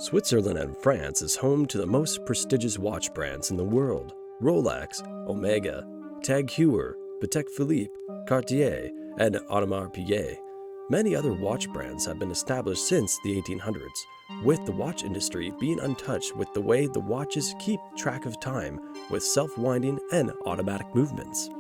Switzerland and France is home to the most prestigious watch brands in the world: Rolex, Omega, Tag Heuer, Patek Philippe, Cartier, and Audemars Piguet. Many other watch brands have been established since the 1800s, with the watch industry being untouched with the way the watches keep track of time with self-winding and automatic movements.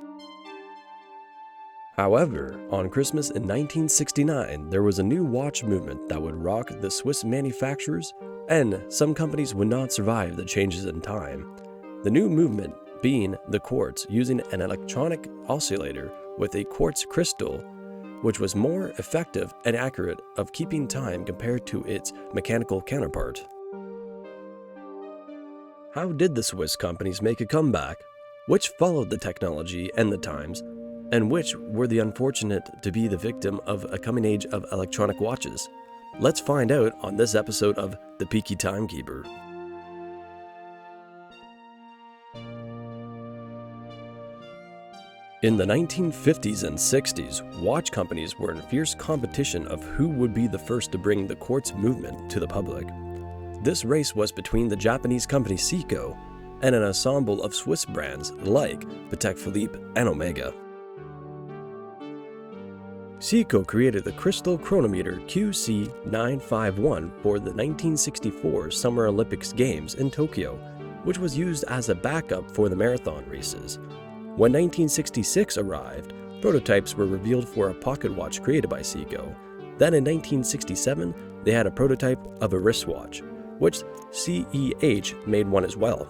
However, on Christmas in 1969, there was a new watch movement that would rock the Swiss manufacturers, and some companies would not survive the changes in time. The new movement being the Quartz, using an electronic oscillator with a quartz crystal, which was more effective and accurate of keeping time compared to its mechanical counterpart. How did the Swiss companies make a comeback? Which followed the technology and the times, and which were the unfortunate to be the victim of a coming age of electronic watches? Let's find out on this episode of the Peaky Time Keeper. In the 1950s and 60s, watch companies were in fierce competition of who would be the first to bring the quartz movement to the public. This race was between the Japanese company Seiko and an ensemble of Swiss brands like Patek Philippe and Omega. Seiko created the crystal chronometer QC951 for the 1964 Summer Olympics Games in Tokyo, which was used as a backup for the marathon races. When 1966 arrived, prototypes were revealed for a pocket watch created by Seiko. Then in 1967, they had a prototype of a wristwatch, which CEH made one as well.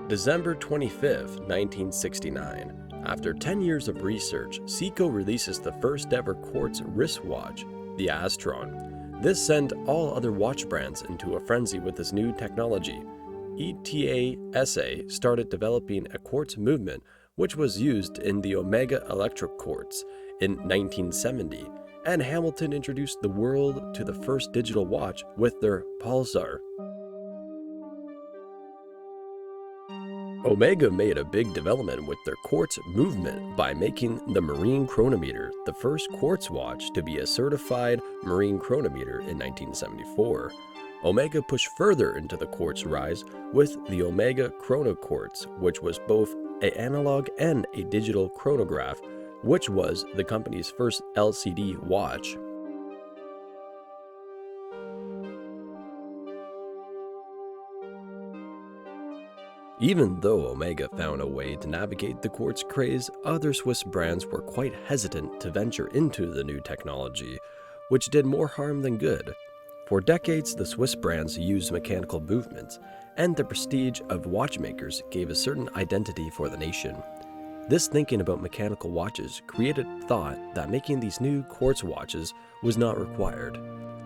December 25, 1969. After 10 years of research, Seiko releases the first ever quartz wristwatch, the Astron. This sent all other watch brands into a frenzy with this new technology. ETA-SA started developing a quartz movement, which was used in the Omega electric quartz in 1970, and Hamilton introduced the world to the first digital watch with their pulsar. Omega made a big development with their quartz movement by making the marine chronometer, the first quartz watch to be a certified marine chronometer in 1974. Omega pushed further into the quartz rise with the Omega Chrono Quartz, which was both an analog and a digital chronograph, which was the company's first LCD watch. Even though Omega found a way to navigate the quartz craze, other Swiss brands were quite hesitant to venture into the new technology, which did more harm than good. For decades, the Swiss brands used mechanical movements, and the prestige of watchmakers gave a certain identity for the nation. This thinking about mechanical watches created thought that making these new quartz watches was not required,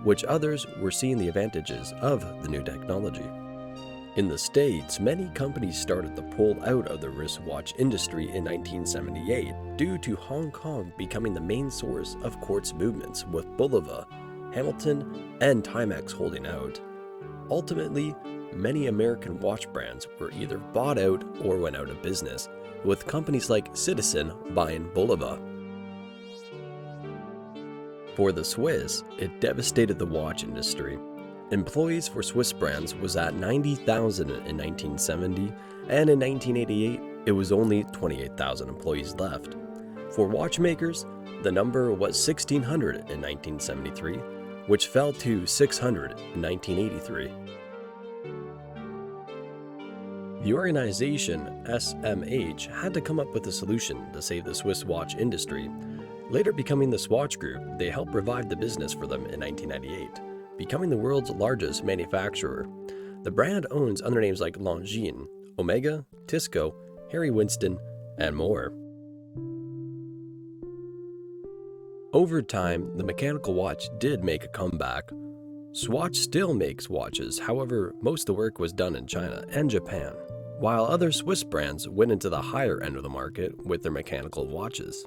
which others were seeing the advantages of the new technology. In the States, many companies started to pull out of the wristwatch industry in 1978 due to Hong Kong becoming the main source of quartz movements, with Bulova, Hamilton, and Timex holding out. Ultimately, many American watch brands were either bought out or went out of business, with companies like Citizen buying Bulova. For the Swiss, it devastated the watch industry. Employees for Swiss brands was at 90,000 in 1970, and in 1988, it was only 28,000 employees left. For watchmakers, the number was 1,600 in 1973, which fell to 600 in 1983. The organization SMH had to come up with a solution to save the Swiss watch industry. Later becoming the Swatch Group, they helped revive the business for them in 1998. Becoming the world's largest manufacturer. The brand owns under names like Longines, Omega, Tissot, Harry Winston, and more. Over time, the mechanical watch did make a comeback. Swatch still makes watches, however, most of the work was done in China and Japan, while other Swiss brands went into the higher end of the market with their mechanical watches.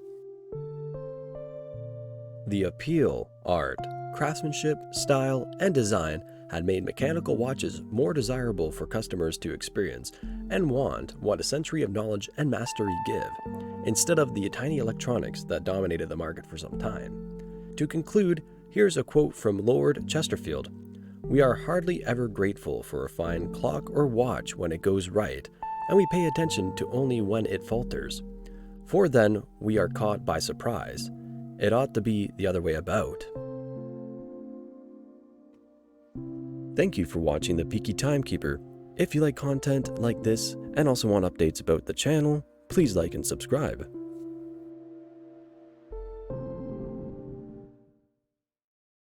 The appeal, art, craftsmanship, style, and design had made mechanical watches more desirable for customers to experience and want what a century of knowledge and mastery give, instead of the tiny electronics that dominated the market for some time. To conclude, here's a quote from Lord Chesterfield: "We are hardly ever grateful for a fine clock or watch when it goes right, and we pay attention to only when it falters. For then we are caught by surprise. It ought to be the other way about." Thank you for watching the Peaky Time Keeper. If you like content like this and also want updates about the channel, please like and subscribe.